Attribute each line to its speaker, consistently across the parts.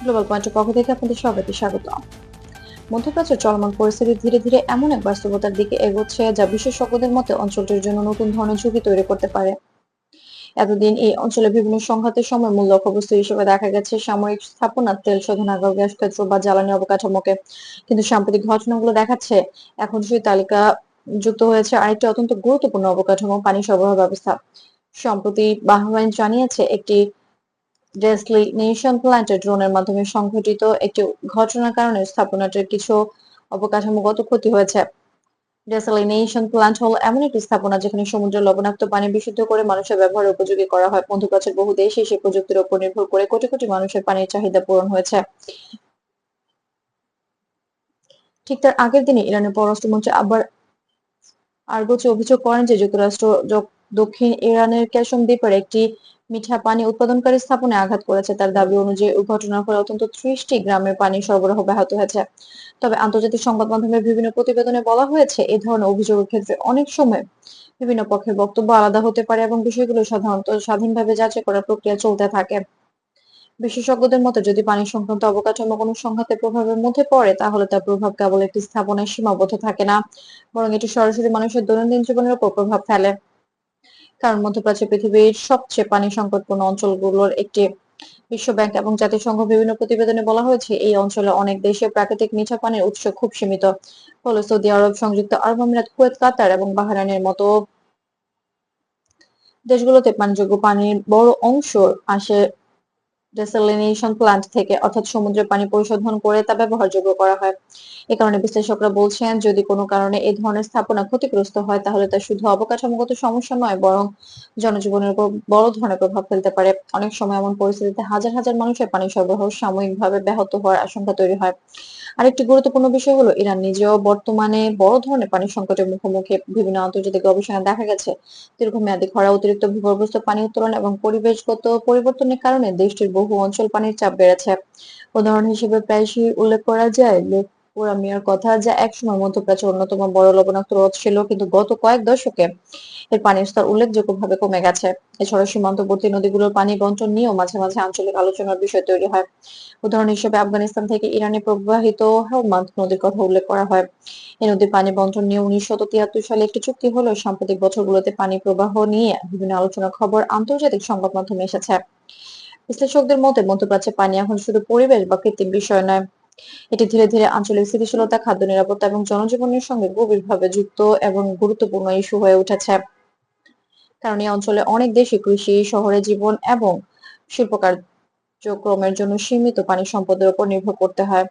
Speaker 1: Global পয়েন্টের পক্ষ থেকে আপনাদের সবাইকে স্বাগত। মধ্যপ্রাচ্যের চলমান পরিস্থিতি ধীরে ধীরে এমন এক বাস্তবতার দিকে এগোচ্ছে যা বিশেষজ্ঞদের মতে অঞ্চলটির জন্য নতুন ধরনের ঝুঁকি তৈরি করতে পারে। এতদিন এই অঞ্চলে বিভিন্ন সংঘাতের সময় মূল লক্ষ্যবস্তু হিসেবে দেখা গেছে সামরিক স্থাপনা, তেল শোধনাগার, গ্যাস ক্ষেত্র বা জ্বালানি অবকাঠামোকে। কিন্তু সাম্প্রতিক ঘটনাগুলো দেখাচ্ছে এখন সেই তালিকা যুক্ত হয়েছে আরেকটি অত্যন্ত গুরুত্বপূর্ণ অবকাঠামো, পানি সরবরাহ ব্যবস্থা। সম্প্রতি বাহরাইন জানিয়েছে একটি ডেসলিনেশন প্ল্যান্টে ড্রোনের মাধ্যমে সংঘটিত একটি ঘটনার কারণে স্থাপনাটির কিছু অবকাঠামোগত ক্ষতি হয়েছে। ডেসালিনেশন প্ল্যান্ট হলো এমন একটি স্থাপনা যেখানে সমুদ্রের লবণাক্ত পানি বিশুদ্ধ করে মানুষের ব্যবহার উপযোগী করা হয়। মধ্যপ্রাচ্যের বহু দেশে সেই প্রযুক্তির উপর নির্ভর করে কোটি কোটি মানুষের পানির চাহিদা পূরণ হয়েছে। ঠিক তার আগের দিনে ইরানের পররাষ্ট্রমন্ত্রী আবার আরগোচি অভিযোগ করেন যে যুক্তরাষ্ট্র দক্ষিণ ইরানের কেশম দ্বীপের একটি মিঠা পানি উৎপাদনকারী স্থাপনায় আঘাত করেছে। তার দাবি অনুযায়ী ওই ঘটনার ফলে অন্তত 30টি গ্রামের পানি সরবরাহ ব্যাহত হয়েছে। তবে আন্তর্জাতিক সংবাদ মাধ্যমের বিভিন্ন প্রতিবেদনে বলা হয়েছে এই ধরনের অভিযোগের ক্ষেত্রে অনেক সময় বিভিন্ন পক্ষের বক্তব্য আলাদা হতে পারে এবং বিষয়গুলো সাধারণত স্বাধীনভাবে যাচাই করার প্রক্রিয়া চলতে থাকে। বিশেষজ্ঞদের মতে যদি পানি সংক্রান্ত অবকাঠামো কোনো সংঘাতের প্রভাবের মধ্যে পড়ে তাহলে তার প্রভাব কেবল একটি স্থাপনায় সীমাবদ্ধ থাকে না, বরং এটি সরাসরি মানুষের দৈনন্দিন জীবনের উপর প্রভাব ফেলে। কারণ মধ্যপ্রাচ্য পৃথিবীর সবচেয়ে পানি সংকটপূর্ণ অঞ্চলগুলোর একটি। বিশ্ব ব্যাংক এবং জাতিসংঘ বিভিন্ন প্রতিবেদনে বলা হয়েছে এই অঞ্চলে অনেক দেশে প্রাকৃতিক মিঠা পানির উৎস খুব সীমিত। ফলে সৌদি আরব, সংযুক্ত আরব আমিরাত, কুয়েত, কাতার এবং বাহরাইনের মতো দেশগুলোতে পানযোগ্য পানির বড় অংশ আসে ডেসালিনেশন প্ল্যান্ট থেকে, অর্থাৎ সমুদ্রের পানি পরিশোধন করে তা ব্যবহারযোগ্য করা হয়। এ কারণে বিশ্লেষকরা বলছেন যদি কোনো কারণে এই ধরনের স্থাপনা ক্ষতিগ্রস্ত হয় তাহলে তা শুধু অবকাঠামোগত সমস্যা নয়, বরং জনজীবনের উপর বড় ধরনের প্রভাব ফেলতে পারে। অনেক সময় এমন পরিস্থিতিতে হাজার হাজার মানুষের পানি সরবরাহ সাময়িকভাবে ব্যাহত হওয়ার আশঙ্কা তৈরি হয়। আরেকটি গুরুত্বপূর্ণ বিষয় হলো ইরান নিজেও বর্তমানে বড় ধরনের পানি সংকটের মুখোমুখি। বিভিন্ন আন্তর্জাতিক গবেষণায় দেখা গেছে দীর্ঘমেয়াদী খরা, অতিরিক্ত ভূগর্ভস্থ পানি উত্তোলন এবং পরিবেশগত পরিবর্তনের কারণে দেশটির বহু অঞ্চল পানির চাপ বেড়েছে। উদাহরণ হিসেবে প্রায়শই উল্লেখ করা যায় লেক উরামিয়ার কথা, যা একসময় মধ্যপ্রাচ্যের অন্যতম বড় লবণাক্ত হ্রদ ছিল, কিন্তু গত কয়েক দশকে এর পানির স্তর উল্লেখযোগ্যভাবে কমে গেছে। এছাড়াও সীমান্তবর্তী নদীগুলোর পানি বন্টন নিয়েও মাঝে মাঝে আঞ্চলিক আলোচনার বিষয় তৈরি হয়। উদাহরণ হিসেবে আফগানিস্তান থেকে ইরানে প্রবাহিত হেলমান্দ নদীর কথা উল্লেখ করা হয়। এই নদীর পানি বন্টন নিয়ে 1973 সালে একটি চুক্তি হলেও সাম্প্রতিক বছরগুলোতে পানি প্রবাহ নিয়ে বিভিন্ন আলোচনার খবর আন্তর্জাতিক সংবাদ মাধ্যমে এসেছে। বিশ্লেষকদের মতে মধ্যপ্রাচ্যে পানি এখন শুধু পরিবেশ বা কৃত্রিম বিষয় নয়, এটি ধীরে ধীরে আঞ্চলিক স্থিতিশীলতা, খাদ্য নিরাপত্তা এবং জনজীবনের সঙ্গে গভীরভাবে যুক্ত এবং গুরুত্বপূর্ণ ইস্যু হয়ে উঠেছে। কারণ এই অঞ্চলে অনেক দেশই কৃষি, শহরে জীবন এবং শিল্প কার্যক্রমের জন্য সীমিত পানি সম্পদের উপর নির্ভর করতে হয়।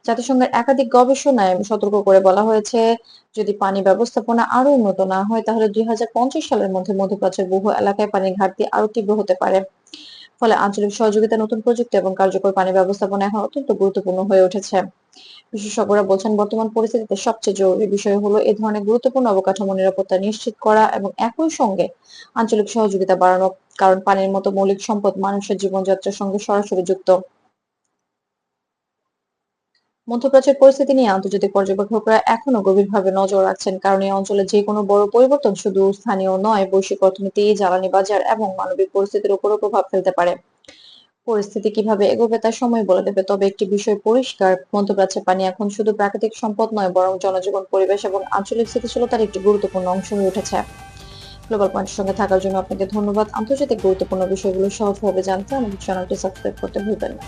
Speaker 1: জাতিসংঘের একাধিক গবেষণায় সতর্ক করে বলা হয়েছে যদি পানি ব্যবস্থাপনা আরো উন্নত না হয় তাহলে 2050 সালের মধ্যে মধ্যপ্রাচ্যের বহু এলাকায় পানির ঘাটতি আরো তীব্র হতে পারে। ফলে আঞ্চলিক সহযোগিতা, নতুন প্রযুক্তি এবং কার্যকর পানি ব্যবস্থাপনা এখন অত্যন্ত গুরুত্বপূর্ণ হয়ে উঠেছে। বিশেষজ্ঞরা বলছেন বর্তমান পরিস্থিতিতে সবচেয়ে জরুরি বিষয় হলো এ ধরনের গুরুত্বপূর্ণ অবকাঠামো নিরাপত্তা নিশ্চিত করা এবং একই সঙ্গে আঞ্চলিক সহযোগিতা বাড়ানো। কারণ পানির মতো মৌলিক সম্পদ মানুষের জীবনযাত্রার সঙ্গে সরাসরি যুক্ত। মধ্যপ্রাচ্যের পরিস্থিতি নিয়ে আন্তর্জাতিক পর্যবেক্ষকরা এখনো গভীরভাবে নজর রাখছেন, কারণ এই অঞ্চলে যে কোনো বড় পরিবর্তন শুধু স্থানীয় নয়, বৈশ্বিক অর্থনীতি, জ্বালানি বাজার এবং মানবিক পরিস্থিতির উপরও প্রভাব ফেলতে পারে। পরিস্থিতি কিভাবে এগোবে তা সময় বলে দেবে, তবে একটি বিষয় পরিষ্কার, মধ্যপ্রাচ্যে পানি এখন শুধু প্রাকৃতিক সম্পদ নয়, বরং জনজীবন, পরিবেশ এবং আঞ্চলিক স্থিতিশীলতার একটি গুরুত্বপূর্ণ অংশ হয়ে উঠেছে। গ্লোবাল পয়েন্টের সঙ্গে থাকার জন্য আপনাকে ধন্যবাদ। আন্তর্জাতিক গুরুত্বপূর্ণ বিষয়গুলো সহজভাবে জানতে আমাদের চ্যানেলটি সাবস্ক্রাইব করতে ভুলবেন না।